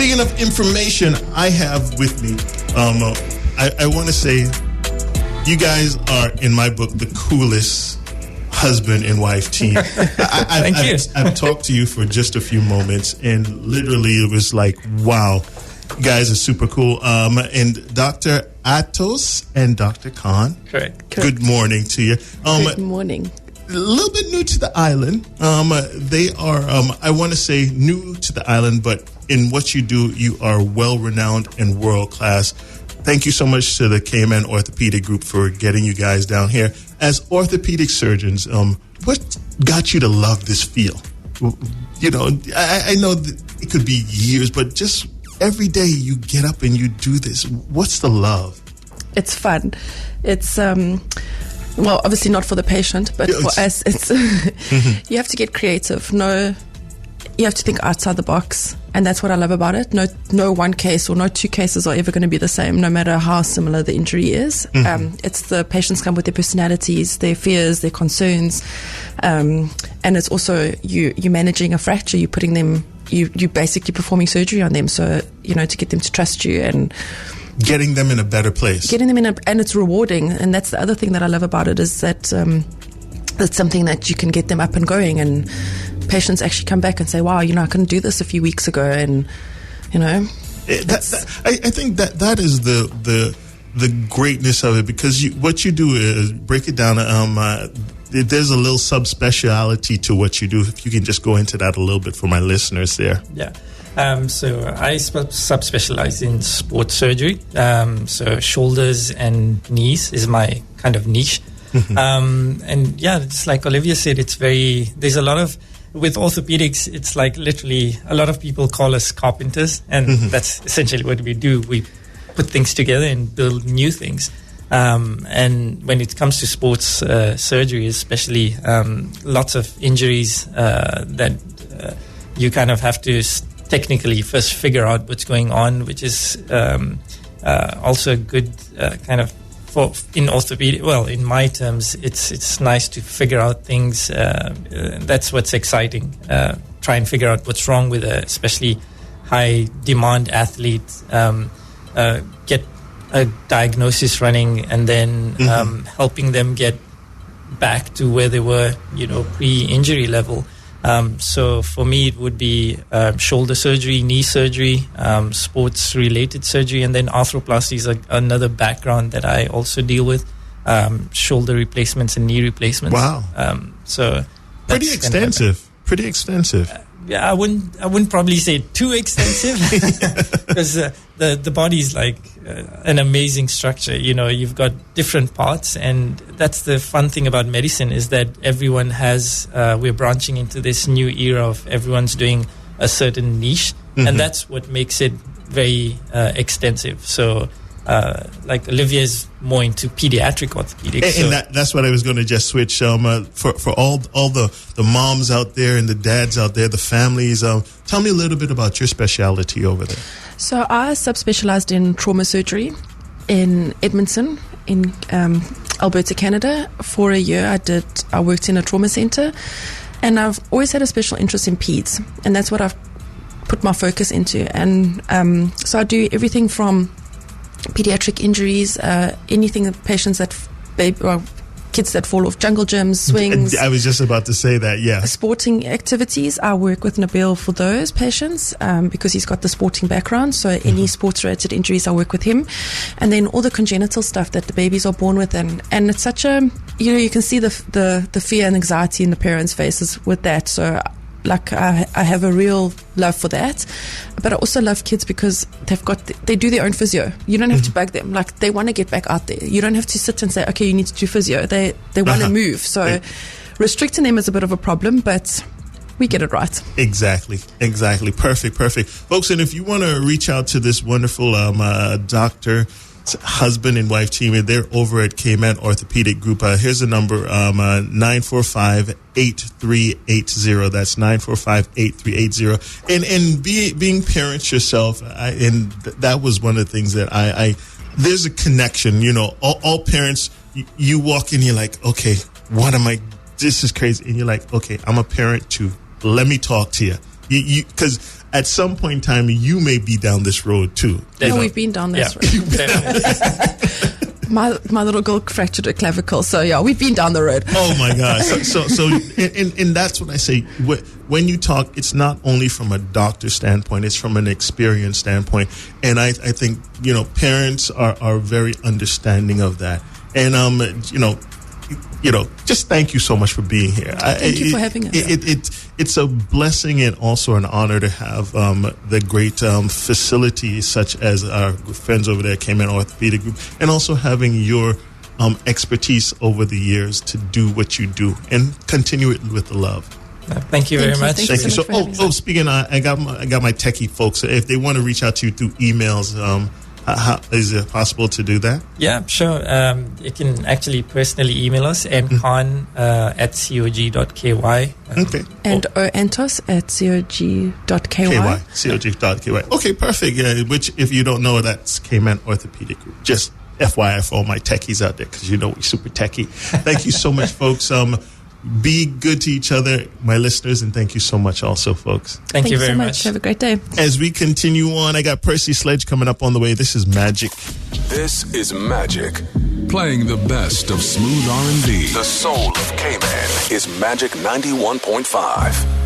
Speaking of information, I have with me, I want to say, you guys are, in my book, the coolest husband and wife team. Thank you. I've talked to you for just a few moments, and literally it was like, wow, you guys are super cool. And Dr. Antos and Dr. Khan. Correct. Good morning to you. Good morning. A little bit new to the island. They are, I want to say, new to the island, but in what you do, you are well-renowned and world-class. Thank you so much to the Cayman Orthopedic Group for getting you guys down here. As orthopedic surgeons, what got you to love this field? You know, I know that it could be years, but just every day you get up and you do this. What's the love? It's fun. It's well, obviously not for the patient, but for us, it's you have to get creative. You have to think outside the box, and that's what I love about it. No one case or no two cases are ever going to be the same, no matter how similar the injury is. It's the patients come with their personalities, their fears, their concerns, and it's also you managing a fracture. You're putting them, you basically performing surgery on them, so to get them to trust you and getting them in a better place. And it's rewarding, and that's the other thing that I love about it is that it's something that you can get them up and going, and patients actually come back and say, wow, I couldn't do this a few weeks ago, and I think that is the greatness of it, because what you do is break it down. There's a little subspeciality to what you do. If you can just go into that a little bit for my listeners there. Yeah. So I subspecialize in sports surgery. So shoulders and knees is my kind of niche. And yeah, it's like Olivia said, there's a lot of, with orthopedics, it's like literally a lot of people call us carpenters, and that's essentially what we do. We put things together and build new things. And when it comes to sports surgery, especially, lots of injuries that you kind of have to technically first figure out what's going on, which is also a good kind of in orthopedic. Well, in my terms, it's nice to figure out things. That's what's exciting. Try and figure out what's wrong with a especially high demand athlete. Get a diagnosis running, and then helping them get back to where they were, pre-injury level. So for me, it would be shoulder surgery, knee surgery, sports-related surgery, and then arthroplasty is another background that I also deal with, shoulder replacements and knee replacements. Wow! So pretty extensive. Pretty extensive. Yeah, I wouldn't probably say too extensive, because the body is like an amazing structure. You've got different parts, and that's the fun thing about medicine, is that everyone has. We're branching into this new era of everyone's doing a certain niche, and that's what makes it very extensive. So. Like Olivia is more into pediatric orthopedics, and that's what I was going to just switch. For all the moms out there and the dads out there, the families. Tell me a little bit about your specialty over there. So I subspecialized in trauma surgery in Edmonton, in Alberta, Canada. For a year, I worked in a trauma center, and I've always had a special interest in peds, and that's what I've put my focus into. And so I do everything from pediatric injuries, anything patients that kids that fall off jungle gyms, swings. I was just about to say that, yeah. Sporting activities, I work with Nabil for those patients because he's got the sporting background. So any sports-related injuries, I work with him. And then all the congenital stuff that the babies are born with. And it's such a, you can see the fear and anxiety in the parents' faces with that. So I have a real love for that, but I also love kids because they do their own physio. You don't have to bug them. Like, they want to get back out there. You don't have to sit and say, okay, you need to do physio. They want to move. So restricting them is a bit of a problem, but we get it right. Exactly. Perfect. Folks, and if you want to reach out to this wonderful doctor, husband and wife team, they're over at Cayman Orthopedic Group. Here's the number, 945-8380. That's 945-8380. And being parents yourself, and that was one of the things that there's a connection. All parents, you walk in, you're like, okay, this is crazy. And you're like, okay, I'm a parent too. Let me talk to you. Because at some point in time, you may be down this road too. No, we've been down this road. Definitely. My little girl fractured her clavicle, so yeah, we've been down the road. Oh my gosh! And that's what I say. When you talk, it's not only from a doctor standpoint; it's from an experience standpoint. And I think parents are very understanding of that. And just thank you so much for being here. Thank you for having us. It's a blessing and also an honor to have the great facilities such as our friends over there, Cayman Orthopedic Group, and also having your expertise over the years to do what you do and continue it with the love. Thank you very much. Thank you so much. So, speaking, I got my techie folks. If they want to reach out to you through emails, how is it possible to do that? Yeah, sure. You can actually personally email us, mkhan at cog.ky. Okay. And Antos at cog.ky. cog.ky. Okay, perfect. Yeah, which, if you don't know, that's Cayman Orthopedic Group. Just FYI for all my techies out there, because we're super techie. Thank you so much, folks. Be good to each other, my listeners, and thank you so much also, folks. Thank you very so much. Have a great day. As we continue on, I got Percy Sledge coming up on the way. This is Magic. This is Magic. Playing the best of smooth R&B. The soul of Cayman is Magic 91.5.